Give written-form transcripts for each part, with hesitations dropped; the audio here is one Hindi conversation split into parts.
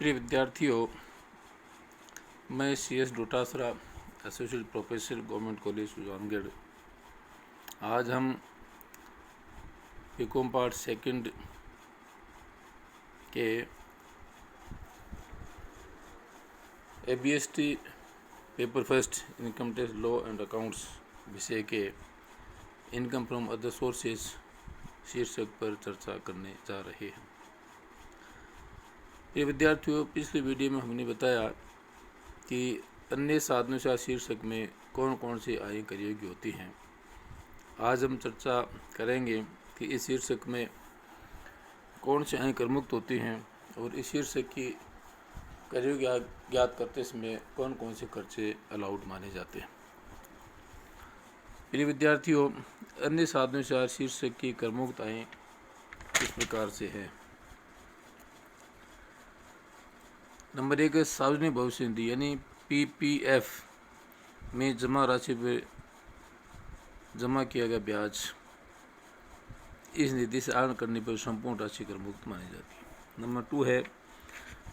प्रिय विद्यार्थियों, मैं CS Dotasra, associate professor, government college Sujangarh. आज हम बीकॉम पार्ट सेकंड के ABST paper first income tax law and accounts विषय के इनकम फ्रॉम अदर सोर्सेज शीर्षक पर चर्चा करने जा रहे हैं। ये विद्यार्थियों, पिछले वीडियो में हमने बताया कि अन्य साधनों से शीर्षक में कौन कौन सी आय कर योग्य होती हैं। आज हम चर्चा करेंगे कि इस शीर्षक में कौन सी आय कर मुक्त होती हैं और इस शीर्षक की कर योग्य ज्ञात करते समय कौन कौन से खर्चे अलाउड माने जाते हैं। प्रिय विद्यार्थियों, अन्य साधनों से शीर्षक की कर मुक्त आय किस प्रकार से है। नंबर 1 है सार्वजनिक भविष्य निधि यानी PPF में जमा राशि पर जमा किया गया ब्याज। इस निधि से अर्न करने पर संपूर्ण राशि कर मुक्त मानी जाती है। नंबर 2 है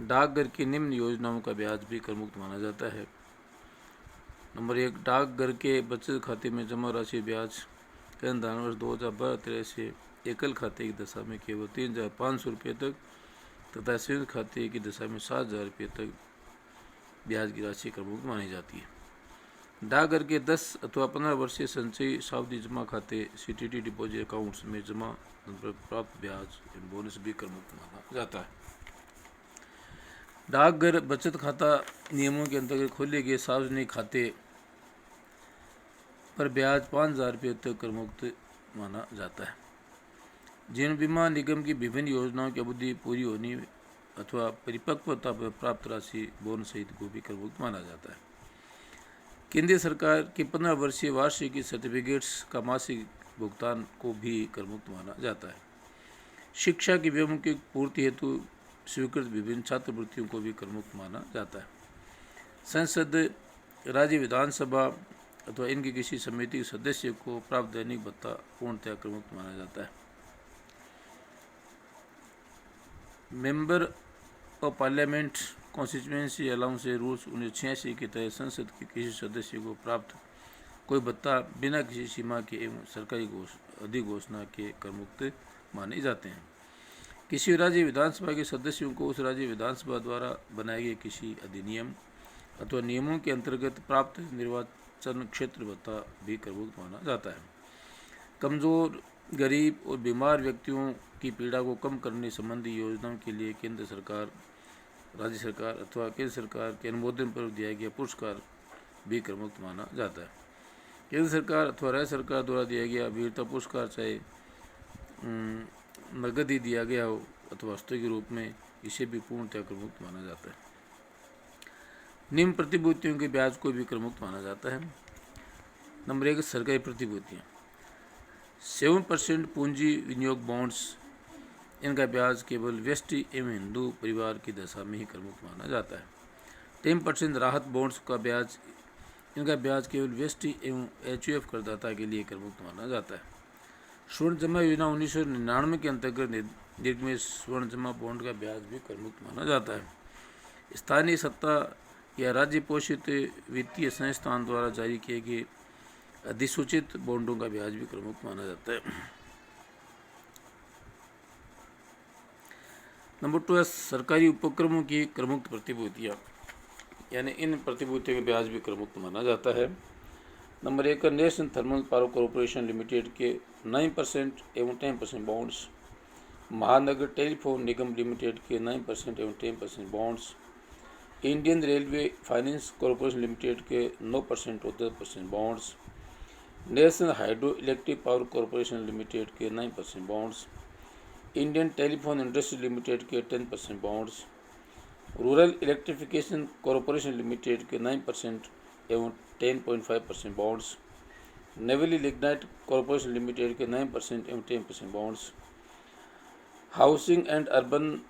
डाकघर की निम्न योजनाओं का ब्याज भी कर मुक्त माना जाता है। नंबर 1 डाकघर के बचत खाते में जमा राशि ब्याज के अनुदान वर्ष 2012-13 से एकल खाते की दशा में केवल 3,500 रुपये तक तथा संयुक्त खाते की दशा में 7,000 रुपये तक ब्याज की राशि कर मुक्त मानी जाती है। डाकघर के 10 अथवा 15 वर्षीय संचयी सावधि जमा खाते CTT डिपॉजिट अकाउंट्स में जमा पर प्राप्त ब्याज बोनस भी कर मुक्त माना जाता है। डाकघर बचत खाता नियमों के अंतर्गत खोले गए सार्वजनिक खाते पर ब्याज 5,000 रुपये तक कर मुक्त माना जाता है। जीवन बीमा निगम की विभिन्न योजनाओं की अवधि पूरी होने अथवा परिपक्वता पर प्राप्त राशि बोनस सहित को भी कर मुक्त माना जाता है। केंद्रीय सरकार की 15 वर्षीय वार्षिक सर्टिफिकेट्स का मासिक भुगतान को भी कर मुक्त माना जाता है। शिक्षा की व्यवमुखी पूर्ति हेतु स्वीकृत विभिन्न छात्रवृत्तियों को भी कर मुक्त माना जाता है। संसद, राज्य विधानसभा अथवा इनकी किसी समिति के सदस्य को प्राप्त दैनिक भत्ता पूर्णतः कर मुक्त माना जाता है। Member of parliament constituency allowance rules 1986 के तहत संसद के किसी सदस्य को प्राप्त कोई भत्ता बिना किसी सीमा के एवं सरकारी अधिघोषणा के कर मुक्त माने जाते हैं। किसी राज्य विधानसभा के सदस्यों को उस राज्य विधानसभा द्वारा बनाए गए किसी अधिनियम अथवा नियमों के अंतर्गत प्राप्त निर्वाचन क्षेत्र भत्ता भी कर मुक्त माना जाता है। कमजोर, गरीब और बीमार व्यक्तियों की पीड़ा को कम करने संबंधी योजनाओं के लिए केंद्र सरकार, राज्य सरकार अथवा केंद्र सरकार के अनुमोदन पर दिया गया पुरस्कार भी कर मुक्त माना जाता है। केंद्र सरकार अथवा राज्य सरकार द्वारा दिया गया वीरता पुरस्कार चाहे नगद ही दिया गया हो अथवा वस्तु के रूप में, इसे भी पूर्णतः कर मुक्त माना जाता है। निम्न प्रतिभूतियों के ब्याज को भी कर मुक्त माना जाता है। नंबर 1 सरकारी प्रतिभूतियाँ 7% पूंजी विनियोग बॉन्ड्स, इनका ब्याज केवल व्यष्टि एवं हिंदू परिवार की दशा में ही कर मुक्त माना जाता है। 10% राहत बॉन्ड्स का ब्याज, इनका ब्याज केवल व्यष्टि एवं HUF करदाता के लिए कर मुक्त माना जाता है। स्वर्ण जमा योजना 1999 के अंतर्गत निर्गमित स्वर्ण जमा बॉन्ड का ब्याज भी कर मुक्त माना जाता है। स्थानीय सत्ता या राज्य पोषित वित्तीय संस्थान द्वारा जारी किए गए अधिसूचित बॉन्डों का ब्याज भी कर मुक्त माना जाता है। नंबर 2 है सरकारी उपक्रमों की कर मुक्त प्रतिभूतियाँ, यानी इन प्रतिभूतियों के ब्याज भी कर मुक्त माना जाता है। नंबर 1 है national thermal power corporation limited के 9% एवं 10% बॉन्ड्स, महानगर टेलीफोन निगम लिमिटेड के 9% एवं 10% bonds, Indian railway finance corporation limited के 9% और 10% bonds, national hydro electric power corporation limited के 9% bonds, Indian telephone industry limited के 10% bonds, rural electrification corporation limited के 9% एवं 10.5% bonds, Neyveli lignite corporation limited के 9% एवं 10% bonds, housing and urban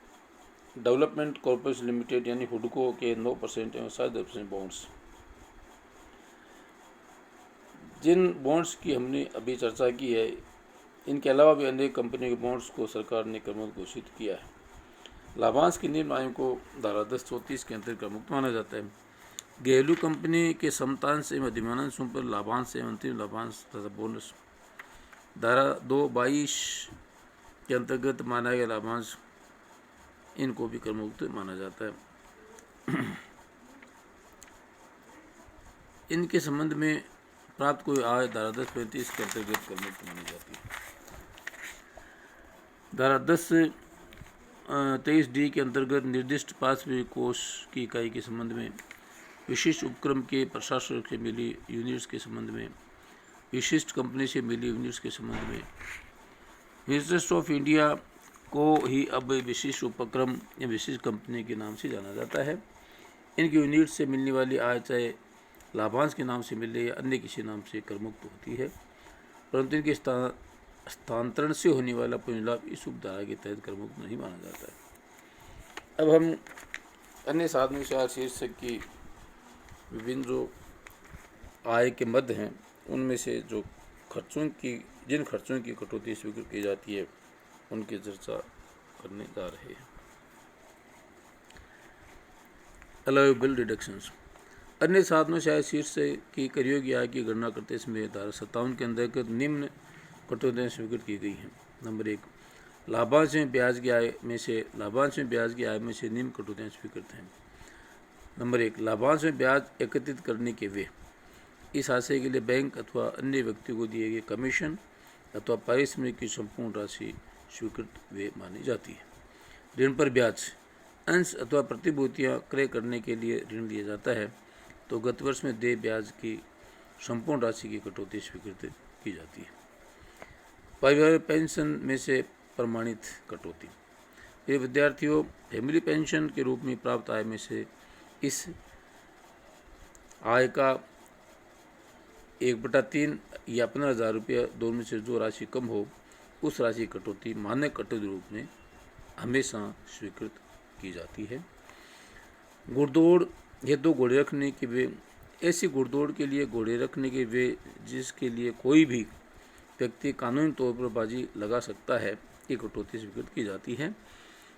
development corporation limited यानी हुडको के 9% एवं 7% बॉन्ड्स। जिन बॉन्ड्स की हमने अभी चर्चा की है, इनके अलावा भी अनेक कंपनी के बॉन्ड्स को सरकार ने कर मुक्त घोषित किया है। लाभांश की निम्न आयों को धारा 1034 के अंतर्गत मुक्त माना जाता है। घरेलू कंपनी के समतांश एवं अधिमानांशों पर लाभांश एवं अंतिम लाभांश तथा बोनस धारा 222 के अंतर्गत माना गया लाभांश, इनको भी कर मुक्त माना जाता है। इनके संबंध में प्राप्त कोई आय धारा 1035 के अंतर्गत कर मुक्त मानी जाती है। धारा 1023D के अंतर्गत निर्दिष्ट पारिश्रमिक कोष की इकाई के संबंध में, विशिष्ट उपक्रम के प्रशासक से मिली यूनिट्स के संबंध में, विशिष्ट कंपनी से मिली यूनिट्स के संबंध में, यूनिवर्सिटी ऑफ इंडिया को ही अब विशिष्ट उपक्रम या विशिष्ट कंपनी के नाम से जाना जाता है। इनकी यूनिट से मिलने वाली आय चाहे लाभांश के नाम से मिले या अन्य किसी नाम से कर मुक्त होती है, परंतु इनके हस्तांतरण से होने वाला पूंजी लाभ इस उपधारा के तहत कर मुक्त नहीं माना जाता है। अब हम अन्य साधनों से शीर्षक की विभिन्न जो आय के मद हैं उनमें से जो जिन खर्चों की कटौती स्वीकृत की जाती है उनकी चर्चा करने जा रहे हैं। Allowable deductions. अन्य साधनों से आय शीर्षक की कर योग्य आय की गणना करते समय धारा 57 के अंतर्गत निम्न कटौतियाँ स्वीकृत की गई हैं। नंबर 1, लाभांश में ब्याज की आय में से निम्न कटौतियाँ स्वीकृत हैं। नंबर 1, लाभांश में ब्याज एकत्रित करने के वे इस आशय के लिए बैंक अथवा अन्य व्यक्ति को दिए गए कमीशन अथवा पारिश्रमिक की संपूर्ण राशि स्वीकृत वे मानी जाती है। ऋण पर ब्याज, अंश अथवा प्रतिभूतियाँ क्रय करने के लिए ऋण लिया जाता है तो गत वर्ष में देय ब्याज की संपूर्ण राशि की कटौती स्वीकृत की जाती है। पारिवारिक पेंशन में से प्रमाणित कटौती, ये विद्यार्थियों फैमिली पेंशन के रूप में प्राप्त आय में से इस आय का 1/3 या 15,000 रुपया दोनों में से जो राशि कम हो उस राशि की कटौती मानक कटौती रूप में हमेशा स्वीकृत की जाती है। घुड़दौड़ हेतु घोड़े रखने के वे, ऐसी घुड़दौड़ के लिए घोड़े रखने के वे जिसके लिए कोई भी व्यक्ति कानूनी तौर पर बाजी लगा सकता है की कटौती स्वीकृत की जाती है।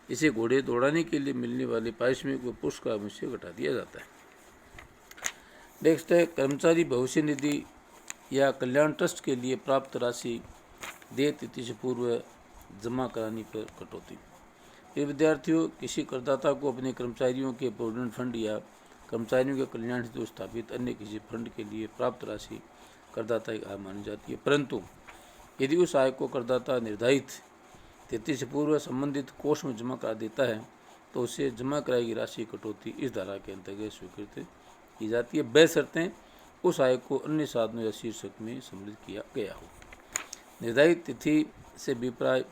इसे घोड़े दौड़ाने के लिए मिलने वाले पारिश्रमिक व पुरस्कार में से घटा दिया जाता है। नेक्स्ट है कर्मचारी भविष्य निधि या कल्याण ट्रस्ट के लिए प्राप्त राशि देय तिथि से पूर्व जमा कराने पर कटौती। ये विद्यार्थियों किसी करदाता को अपने कर्मचारियों के प्रोविडेंट फंड या कर्मचारियों के कल्याण हेतु स्थापित अन्य किसी फंड के लिए प्राप्त राशि करदाता की आय मानी जाती है, परंतु यदि उस आय को करदाता निर्धारित तिथि से पूर्व संबंधित कोष में जमा करा देता है तो उसे जमा कराई गई राशि कटौती इस धारा के अंतर्गत स्वीकृत की जाती है, बशर्ते उस आय को अन्य साधनों या शीर्षक में सम्मिलित किया गया हो। निर्धारित तिथि से विपरीत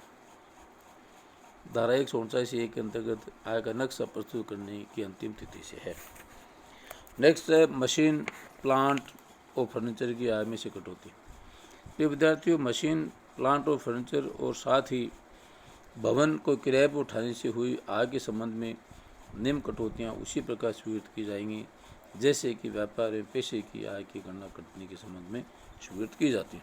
धारा 149A के अंतर्गत आय का नक्शा प्रस्तुत करने की अंतिम तिथि से है। नेक्स्ट है मशीन, प्लांट और फर्नीचर की आय में से कटौती। ये विद्यार्थियों मशीन, प्लांट और फर्नीचर और साथ ही भवन को किराए पर उठाने से हुई आय के संबंध में निम्न कटौतियाँ उसी प्रकार स्वीकृत की जाएंगी जैसे कि व्यापार एवं पेशे की आय की गणना करने के संबंध में स्वीकृत की जाती है।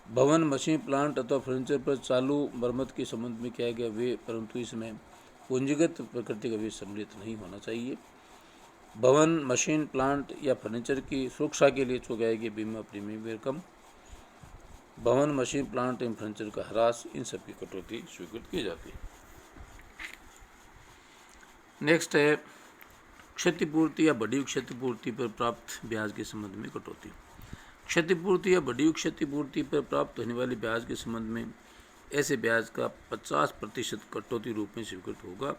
भवन, मशीन, प्लांट अथवा फर्नीचर पर चालू मरम्मत के संबंध में किया गया वे, परंतु इसमें पूंजीगत प्रकृति का भी सम्मिलित नहीं होना चाहिए। भवन, मशीन, प्लांट या फर्नीचर की सुरक्षा के लिए चुकाए गए बीमा प्रीमियम रकम, भवन, मशीन, प्लांट एवं फर्नीचर का ह्रास, इन सब की कटौती स्वीकृत की जाती है। नेक्स्ट है क्षतिपूर्ति या बढ़ी हुई क्षतिपूर्ति पर प्राप्त ब्याज के संबंध में कटौती। क्षतिपूर्ति या बढ़ी हुई क्षतिपूर्ति पर प्राप्त होने वाले ब्याज के संबंध में ऐसे ब्याज का 50% कटौती रूप में स्वीकृत होगा,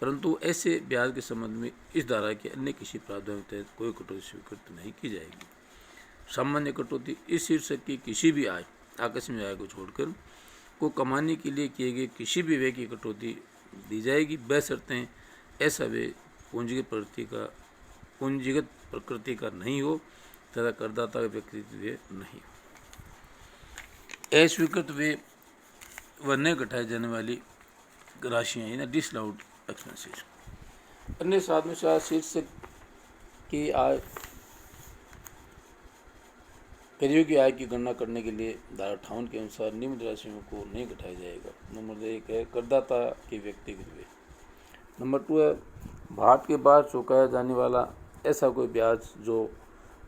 परंतु ऐसे ब्याज के संबंध में इस धारा के अन्य किसी प्रावधान के तहत कोई कटौती स्वीकृत नहीं की जाएगी। सामान्य कटौती इस शीर्षक की किसी भी आय, आकस्मिक आय को छोड़कर को कमाने के लिए किए गए किसी भी व्यय की कटौती दी जाएगी, बशर्ते ऐसा व्यय पूंजीगत प्रकृति का नहीं हो तथा करदाता का व्यक्तिगत व्यय नहीं हो। अस्वीकृत व्यय व न घटाए जाने वाली राशियाँ यानी डिसअलाउड एक्सपेंसेस। अन्य साधनों से शीर्षक की आय करयोग्य आय की गणना करने के लिए धारा 58 के अनुसार निम्न राशियों को नहीं घटाया जाएगा। नंबर 1 है करदाता के व्यक्तिगत व्यय। नंबर 2 है भारत के बाहर चुकाया जाने वाला ऐसा कोई ब्याज जो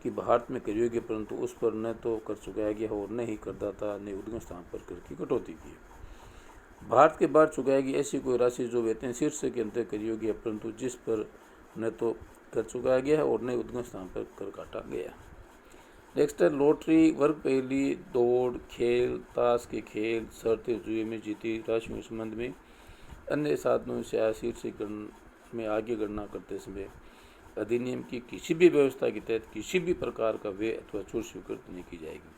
कि भारत में करयोग्य परंतु उस पर न तो कर चुकाया गया हो और न ही करदाता ने उद्गम स्थान पर कर की कटौती की। भारत के बाहर चुकाई गई ऐसी कोई राशि जो वेतन शीर्ष के अंतर करयोग्य है परंतु जिस पर न तो कर चुकाया गया है और न ही उद्गम स्थान पर कर काटा गया। नेक्स्ट है लॉटरी, वर्ग पहेली, दौड़, खेल, ताश के खेल, शर्तें जुए में जीती राशियों के संबंध में अन्य साधनों से या शीर्ष में आगे गणना करते समय अधिनियम की किसी भी व्यवस्था के तहत किसी भी प्रकार का व्यय अथवा छूट स्वीकृत नहीं की जाएगी।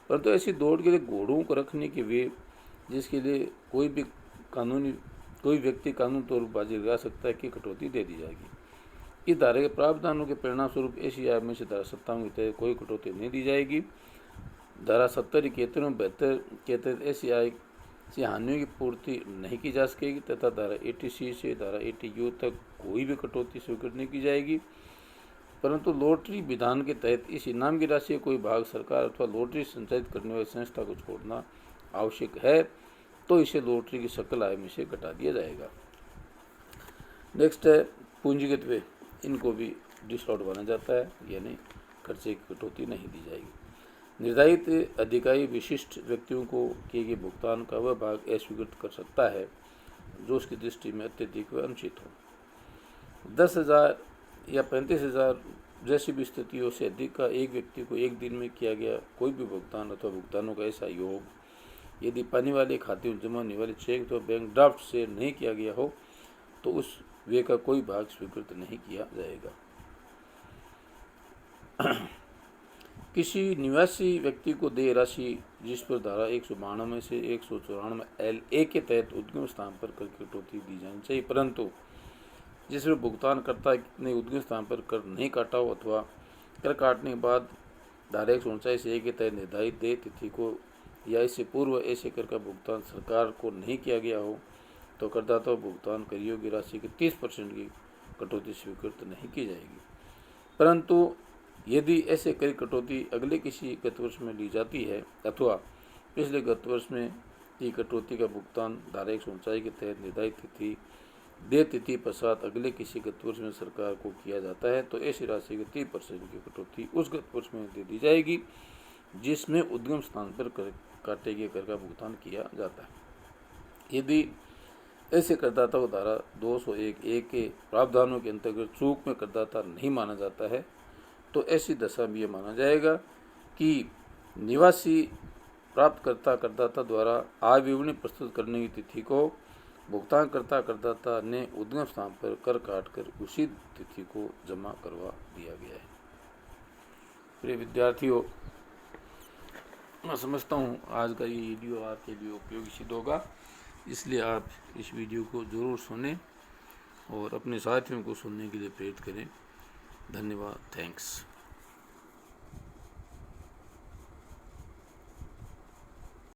परंतु ऐसी दौड़ के लिए घोड़ों को रखने के व्यय जिसके लिए कोई व्यक्ति कानून तौर पर बाजी लगा सकता है कि कटौती दे दी जाएगी। इस धारा के प्रावधानों के परिणाम स्वरूप ऐसी आय में से धारा 57 के तहत कोई कटौती नहीं दी जाएगी। धारा 70, 71 और 72 के तहत ऐसी आय से हानियों की पूर्ति नहीं की जा सकेगी तथा धारा 80C से धारा 80U तक कोई भी कटौती स्वीकृत नहीं की जाएगी। परंतु लॉटरी विधान के तहत इस इनाम की राशि का कोई भाग सरकार अथवा लॉटरी संचालित करने वाली संस्था को छोड़ना आवश्यक है तो इसे लॉटरी की सकल आय में से घटा दिया जाएगा। नेक्स्ट है पूंजीगत व्यय, इनको भी डिसऑर्डर माना जाता है, यानी खर्चे की कटौती नहीं दी जाएगी। निर्धारित अधिकारी विशिष्ट व्यक्तियों को किए गए भुगतान का वह भाग अस्वीकृत कर सकता है जो उसकी दृष्टि में अत्यधिक व अनुचित हो। 10,000 या 35,000 जैसी भी स्थितियों से अधिक का एक व्यक्ति को एक दिन में किया गया कोई भी भुगतान अथवा भुगतानों का ऐसा योग यदि पाने वाले खाते में जमा होने वाले चेक तो बैंक ड्राफ्ट से नहीं किया गया हो तो उस व्यय का कोई भाग स्वीकृत नहीं किया जाएगा। किसी निवासी व्यक्ति को देय राशि जिस पर धारा 192 में से 194 LA के तहत उद्गम स्थान पर कर कटौती दी जानी चाहिए परंतु जिस पर भुगतानकर्ता ने उद्गम स्थान पर कर नहीं काटा हो अथवा कर काटने के बाद धारा 149 A के तहत निर्धारित देय तिथि को या इससे पूर्व ऐसे कर का भुगतान सरकार को नहीं किया गया हो तो करदाता भुगतान कर योग्य राशि के 30% की कटौती स्वीकृत नहीं की जाएगी। परंतु यदि ऐसे कर कटौती अगले किसी गत वर्ष में ली जाती है अथवा पिछले गत वर्ष में की कटौती का भुगतान धारा 149 के तहत निर्धारित देय तिथि पश्चात अगले किसी गत वर्ष में सरकार को किया जाता है तो ऐसी राशि की 30% की कटौती उस गत वर्ष में दे दी जाएगी जिसमें उद्गम स्थान पर काटे गए कर का भुगतान किया जाता है। यदि ऐसे करदाता को धारा 201A के प्रावधानों के अंतर्गत चूक में करदाता नहीं माना जाता है तो ऐसी दशा में यह माना जाएगा कि निवासी प्राप्तकर्ता करदाता द्वारा आय विवरणी प्रस्तुत करने की तिथि को भुगतानकर्ता करदाता ने उद्गम स्थान पर कर काटकर उसी तिथि को जमा करवा दिया गया है। प्रिय विद्यार्थियों, मैं समझता हूँ आज का ये वीडियो आपके लिए उपयोगी सिद्ध होगा, इसलिए आप इस वीडियो को ज़रूर सुनें और अपने साथियों को सुनने के लिए प्रेरित करें। धन्यवाद। थैंक्स।